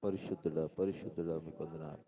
పరిశుద్ధుడా పరిశుద్ధుడా మీకు వందనాలు.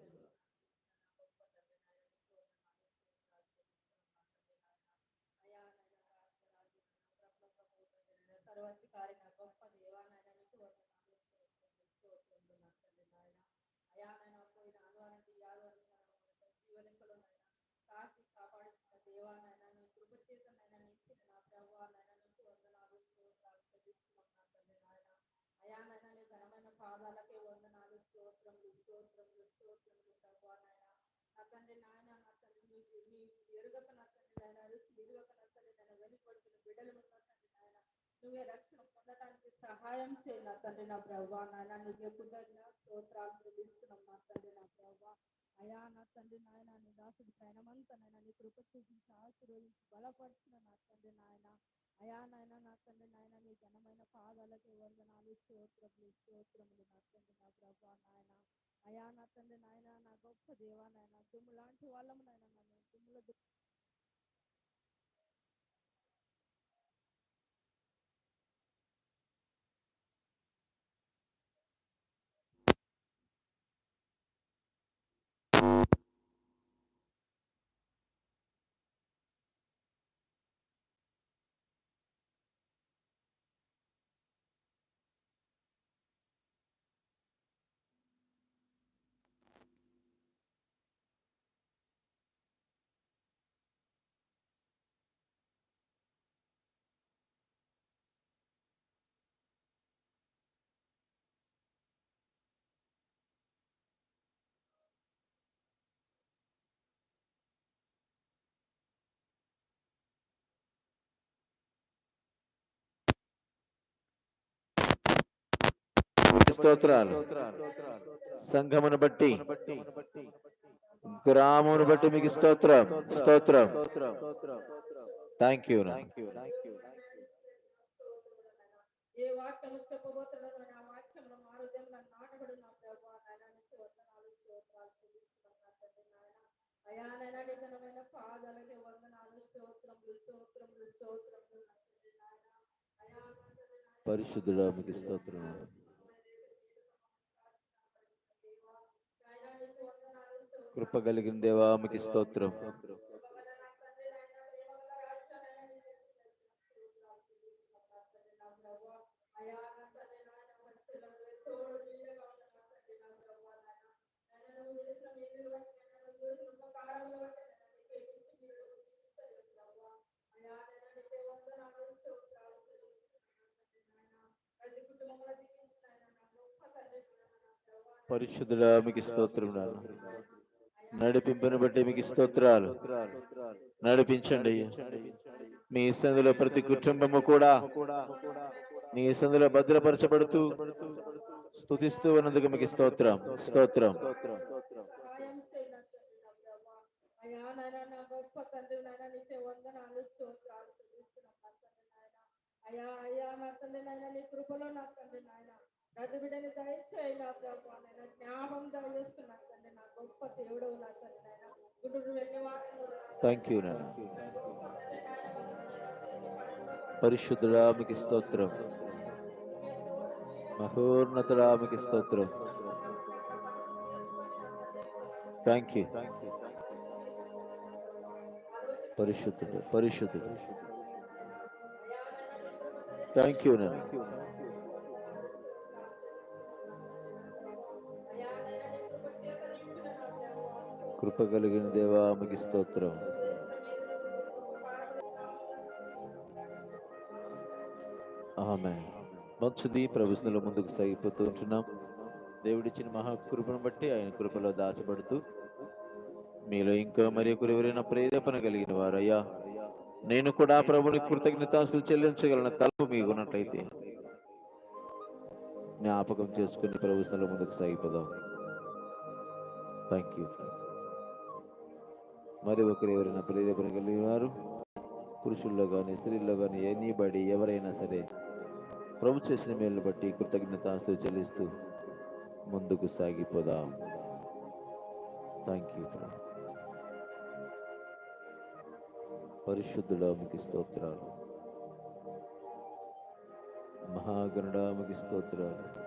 సహాయం చేయాలి నా తండ్రి నా ప్రభా నాయన నీకు కృతజ్ఞ స్తోత్రాలు చెల్లిస్తున్నాం నా తండ్రి నా ప్రభా. అయా నా తండ్రి నాయన నీ దాసుడి ప్రయాణమంతా నాయన నీ కృప చూపించి ఆశీర్వదించి బలపరిచిన నా తండ్రి నాయన. అయా నాయన నా తండ్రి నాయన నీ ఘనమైన పాదాలకి వందనాలు స్తోత్రములు స్తోత్రములు నా తండ్రి నా ప్రభా నాయన. అయా నా తండ్రి నాయన నా గొప్ప దేవా నాయన దుమ్ము లాంటి వాళ్ళము నాయన నన్ను దుమ్ముల స్తోత్రాలు. సంఘమును బట్టి గ్రామమును బట్టి మీకు స్తోత్రం స్తోత్రం. Thank you. ఏ వాక్యం చెప్పబోతున్నారో ఆ వాక్యంలో మా హృదయంలో నాటబడి నా ప్రభా నాయన నీకు వందనాలు స్తోత్రాలు చెల్లిస్తున్నాం నా తండ్రి నాయన. అయా నాయన నీ ఘనమైన పాదాలకి వందనాలు స్తోత్రములు స్తోత్రములు స్తోత్రములు నా తండ్రి నాయన. అయా నా తండ్రి నాయన పరిశుద్ధుడా మీకు స్తోత్రం. కృప కలిగిన దేవా మీకు స్తోత్రం. పరిశుద్ధుడా మీకు స్తోత్రం. నడిపింపును బట్టి మీకు స్తోత్రాలు. నడిపించండి మీ సందులో ప్రతి కుటుంబము కూడా నీ సందులో భద్రపరచబడుతూ స్తుతిస్తూ ఉన్నందుకు మీకు స్తోత్రం స్తోత్రం. అయా నాయన నా గొప్ప తండ్రి నాయన నీకే వందనాలు స్తోత్రాలు చెల్లిస్తున్నాం నా తండ్రి నాయన. అయా అయ్యా నా తండ్రి నాయన నీ కృపలో నా తండ్రి నాయన ప్రతి బిడ్డని దయచేయి నా ప్రభా నాయన జ్ఞాపం దయచేస్తున్నా తండ్రి నా గొప్ప దేవుడు నా తండ్రి నాయన గుడ్డు వెళ్ళేవాడు. థ్యాంక్ యూ నాయన. పరిశుద్ధుడా మీకు స్తోత్రం. మహోన్నతుడా మీకు స్తోత్రం. Thank you. పరిశుద్ధుడు పరిశుద్ధుడు. థ్యాంక్ యూ నాయన. కృప కలిగిన దేవా మీకు స్తోత్రం. ఆమేన్. మంచిది. ప్రభుత్వంలో ముందుకు సాగిపోతూ ఉంటున్నాం. దేవుడిచ్చిన మహాకృపను బట్టి ఆయన కృపలో దాచబడుతూ మీలో ఇంకా మరి ఎవరైనా ప్రేరేపణ కలిగిన వారయ్యా నేను కూడా ప్రభుని కృతజ్ఞతాస్తులు చెల్లించగలన తలపు మీకున్నట్లయితే జ్ఞాపకం చేసుకుని ప్రభుత్వంలో ముందుకు సాగిపోదాం. Thank you. మరి ఒకరు ఎవరైనా ప్రేరేపణ కలిగిన వారు పురుషుల్లో కానీ స్త్రీల్లో కానీ ఎనీబడి ఎవరైనా సరే ప్రభు చేసిన మేలు బట్టి కృతజ్ఞతాస్తులు చెల్లిస్తూ ముందుకు సాగిపోదాం. Thank you. పరిశుద్ధుడా మీకు స్తోత్రాలు. మహాగణుడా మీకు స్తోత్రాలు.